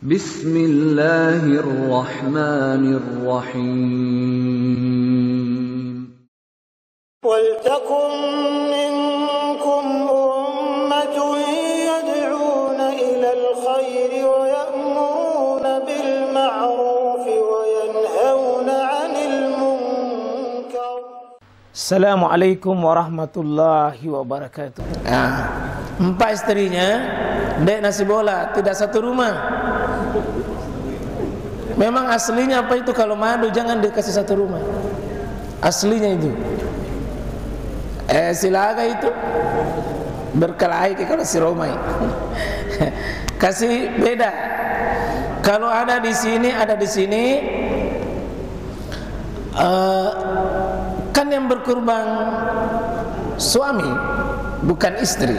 Bismillahirrahmanirrahim. Waltakum minkum ummatun yad'una ilal khairi wa ya'muruna bil ma'rufi wa yanhauna 'anil munkar. Assalamualaikum warahmatullahi wabarakatuh. Empat istrinya dek nasi bola, tidak satu rumah. Memang aslinya apa itu, kalau madu jangan dikasih satu rumah. Aslinya itu silaga itu berkelahi kalau si Romai. Kasih beda. Kalau ada di sini, ada di sini, kan yang berkurban suami bukan istri.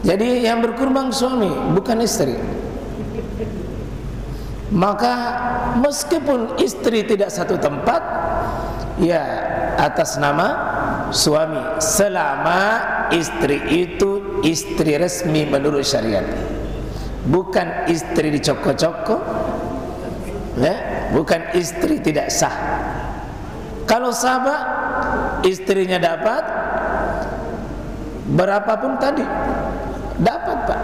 Jadi yang berkurban suami bukan istri. Maka meskipun istri tidak satu tempat, ya atas nama suami, selama istri itu istri resmi menurut syariat, bukan istri dicokok-cokok, ya, bukan istri tidak sah. Kalau sahabat istrinya dapat berapapun tadi, dapat Pak,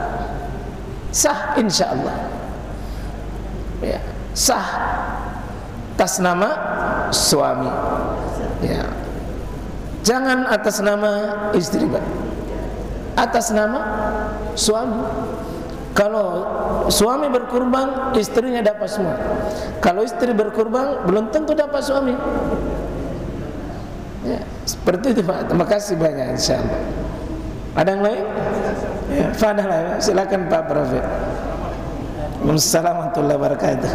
sah insya Allah. Ya, sah atas nama suami, ya. Jangan atas nama istri, Pak. Atas nama suami. Kalau suami berkurban, istrinya dapat semua. Kalau istri berkurban, belum tentu dapat suami. Ya, seperti itu Pak. Terima kasih banyak insyaallah. Ada yang lain? Ya, fadhal, silakan Pak Prof. Assalamualaikum warahmatullahi wabarakatuh.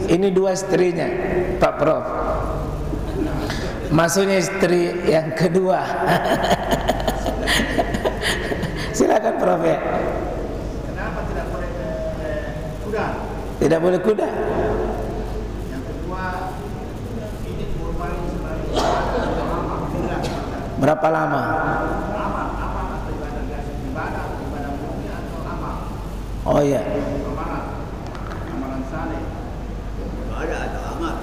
Ini dua istrinya Pak Prof. Maksudnya istri yang kedua. Silakan Prof ya. Kenapa tidak boleh kuda? Tidak boleh kuda. Yang kedua, ini kurban sebagai Berapa lama? ibadah murni atau amal? Oh iya. Amalan saleh. Ada atau amal?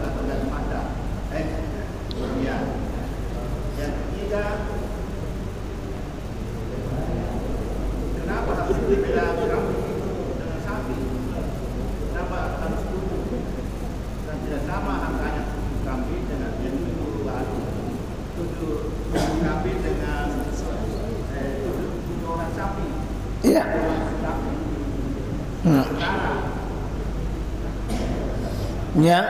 Atau dari mata. Iya. Yang ketiga, kenapa harus berbeda kambing dengan sapi? Kenapa harus kudu? Dan tidak sama harganya kambing dengan tujuh baru. Tujuh kambing dengan tujuh orang sapi. Iya. Ya.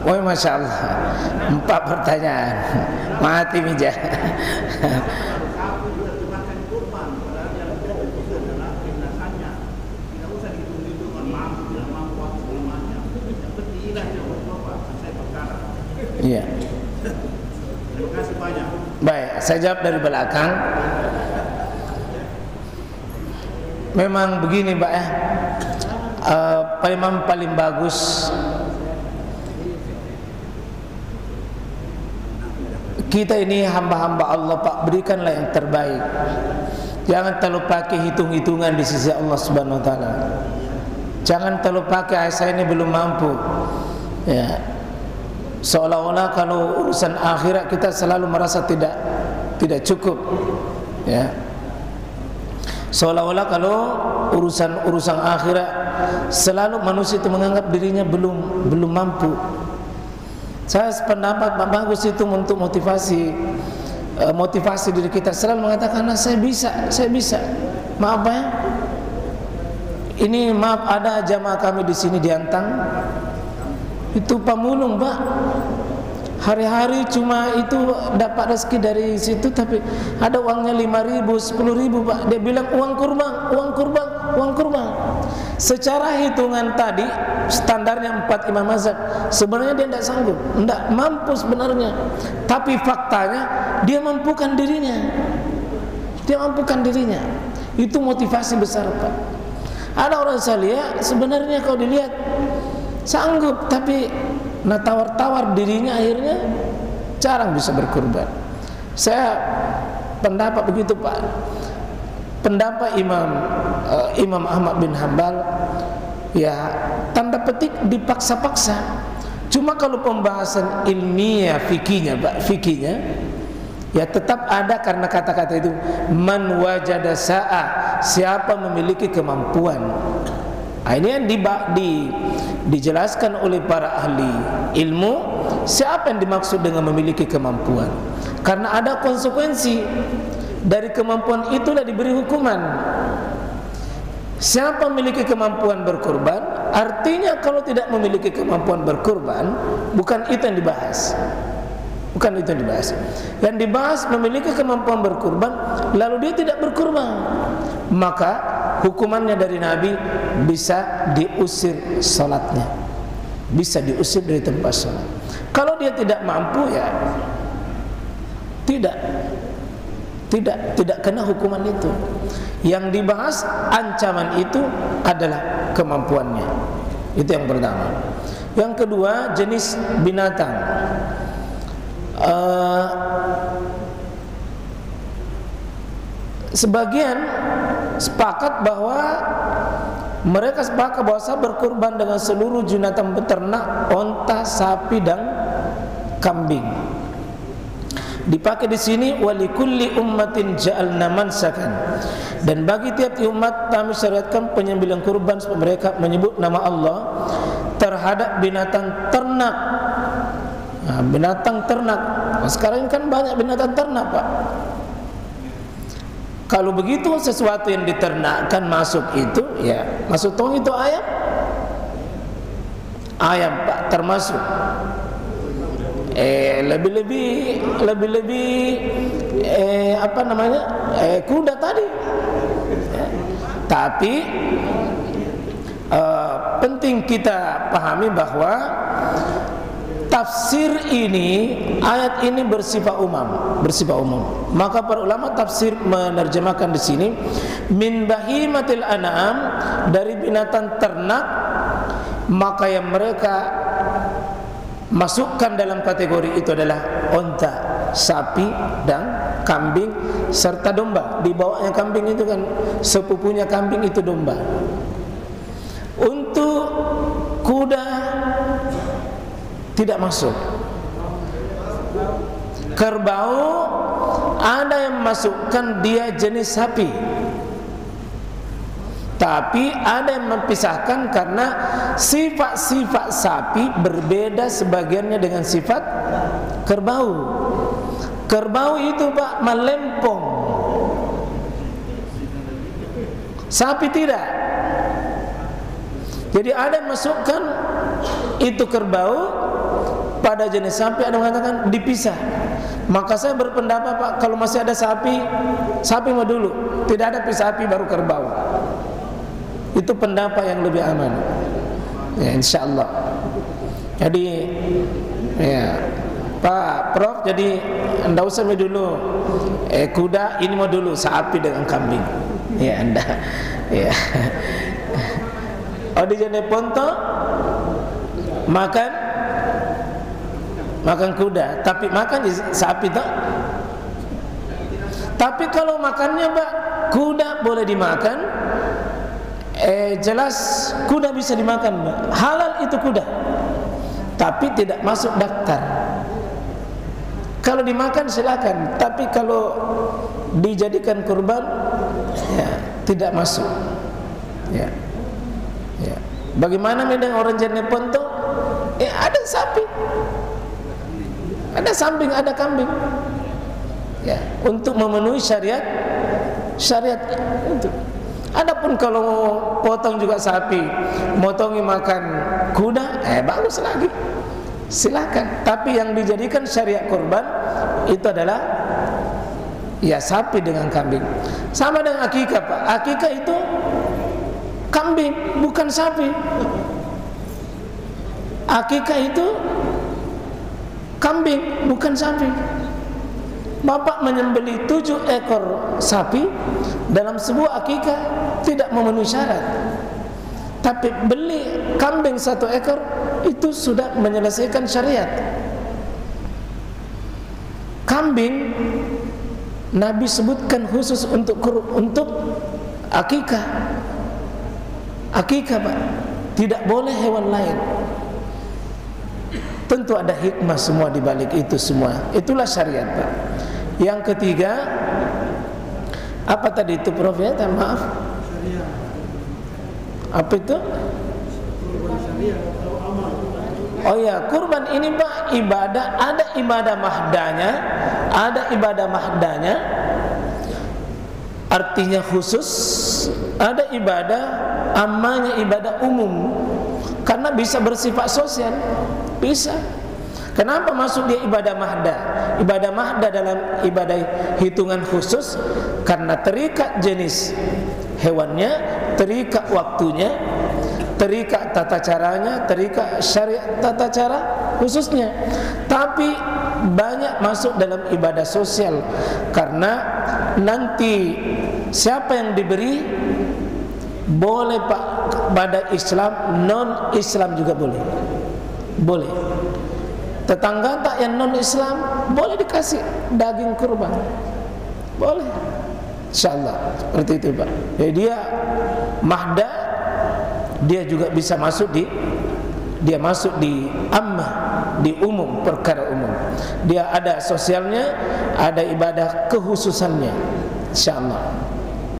Woi, masya Allah. 4 pertanyaan. Mati mija. Iya. Terima kasih banyak. Baik, saya jawab dari belakang. Memang begini Mbak ya, paling bagus kita ini hamba-hamba Allah Pak, berikanlah yang terbaik. Jangan terlalu pakai hitung-hitungan di sisi Allah Subhanahu Wa Taala. Jangan terlalu pakai saya ini belum mampu. Ya, seolah-olah kalau urusan akhirat kita selalu merasa tidak cukup. Ya. Seolah-olah kalau urusan akhirat selalu manusia itu menganggap dirinya belum mampu. Saya sependapat Pak bagus itu untuk motivasi diri kita, selalu mengatakan saya bisa. Maaf ya. Ini maaf, ada jamaah kami di sini di Antang. Itu pemulung Pak. Hari-hari cuma itu dapat rezeki dari situ, tapi ada uangnya 5.000, 10.000 Pak. Dia bilang uang kurban. Secara hitungan tadi standarnya 4 imam mazhab, sebenarnya dia tidak sanggup, tidak mampu sebenarnya. Tapi faktanya dia mampukan dirinya. Itu motivasi besar Pak. Ada orang saya lihat sebenarnya kalau dilihat sanggup, tapi tawar-tawar dirinya akhirnya jarang bisa berkurban. Saya pendapat begitu Pak. Pendapat Imam Ahmad bin Hanbal ya tanda petik dipaksa-paksa. Cuma kalau pembahasan ilmiah fikihnya Pak, fikihnya ya tetap ada karena kata-kata itu man wajada sa'a, siapa memiliki kemampuan. Nah, ini yang dijelaskan oleh para ahli ilmu, siapa yang dimaksud dengan memiliki kemampuan. Karena ada konsekuensi dari kemampuan itulah diberi hukuman. Siapa memiliki kemampuan berkorban, artinya kalau tidak memiliki kemampuan berkorban, bukan itu yang dibahas. Bukan itu yang dibahas. Yang dibahas memiliki kemampuan berkorban, lalu dia tidak berkorban, maka hukumannya dari Nabi bisa diusir salatnya, bisa diusir dari tempat salat. Kalau dia tidak mampu ya tidak kena hukuman itu. Yang dibahas ancaman itu adalah kemampuannya. Itu yang pertama. Yang kedua, jenis binatang. Sebagian sepakat bahwa mereka sepakat bahwa berkurban dengan seluruh binatang beternak, onta, sapi dan kambing. Dipakai di sini walikulli ummatin ja'alna mansakan, dan bagi tiap umat kami syariatkan penyembelihan kurban supaya mereka menyebut nama Allah terhadap binatang ternak. Nah, binatang ternak. Nah, sekarang kan banyak binatang ternak Pak. Kalau begitu sesuatu yang diternakkan masuk itu ya masuk tong itu ayam. Ayam Pak termasuk. Lebih-lebih apa namanya? Kuda tadi. Tapi penting kita pahami bahwa tafsir ini, ayat ini bersifat umum, Maka para ulama tafsir menerjemahkan di sini min bahimatil an'am, dari binatang ternak, maka yang mereka masukkan dalam kategori itu adalah onta, sapi dan kambing serta domba. Di bawahnya kambing itu kan sepupunya kambing itu domba. Untuk kuda tidak masuk. Kerbau ada yang masukkan dia jenis sapi, tapi ada yang memisahkan karena sifat-sifat sapi berbeda sebagiannya dengan sifat kerbau. Kerbau itu Pak melempong, sapi tidak. Jadi ada yang masukkan itu kerbau pada jenis sapi, ada yang mengatakan dipisah. Maka saya berpendapat Pak, kalau masih ada sapi mau dulu, tidak ada sapi baru kerbau. Itu pendapat yang lebih aman ya, insyaallah. Jadi ya Pak Prof, jadi anda usah dulu kuda, ini mau dulu sapi dengan kambing ya anda ya. Oh di Jeneponto makan kuda, tapi makan sapi tak. Tapi kalau makannya Pak kuda boleh dimakan, jelas kuda bisa dimakan Pak. Halal itu kuda, tapi tidak masuk daftar. Kalau dimakan silakan, tapi kalau dijadikan kurban ya tidak masuk ya. Ya. Bagaimana dengan orang Jeneponto? Ada sapi, ada samping, ada kambing. Ya, untuk memenuhi syariat itu. Adapun kalau potong juga sapi, motongi makan kuda, bagus lagi. Silakan. Tapi yang dijadikan syariat kurban itu adalah ya sapi dengan kambing. Sama dengan akikah Pak. Akikah itu kambing, bukan sapi. Akikah itu kambing, bukan sapi. Bapak menyembelih 7 ekor sapi dalam sebuah akikah tidak memenuhi syarat. Tapi beli kambing 1 ekor itu sudah menyelesaikan syariat. Kambing Nabi sebutkan khusus untuk akikah. Akikah, Pak. Tidak boleh hewan lain. Tentu ada hikmah semua di balik itu semua. Itulah syariat, Pak. Yang ketiga, apa tadi itu, Prof? Ya, maaf. Apa itu? Oh ya, kurban ini, Pak, ibadah. Ada ibadah mahdanya, ada ibadah mahdanya, artinya khusus. Ada ibadah ammanya, ibadah umum, karena bisa bersifat sosial. Bisa. Kenapa masuk dia ibadah mahda? Ibadah mahda dalam ibadah hitungan khusus karena terikat jenis hewannya, terikat waktunya, terikat tata caranya, terikat syariat tata cara khususnya. Tapi banyak masuk dalam ibadah sosial karena nanti siapa yang diberi boleh, Pak, pada Islam, non Islam juga boleh. Boleh. Tetangga tak yang non Islam boleh dikasih daging kurban. Boleh. Insyaallah seperti itu, Pak. Jadi dia mahda, dia juga bisa masuk di ammah, di umum, perkara umum. Dia ada sosialnya, ada ibadah kekhususannya. Insyaallah.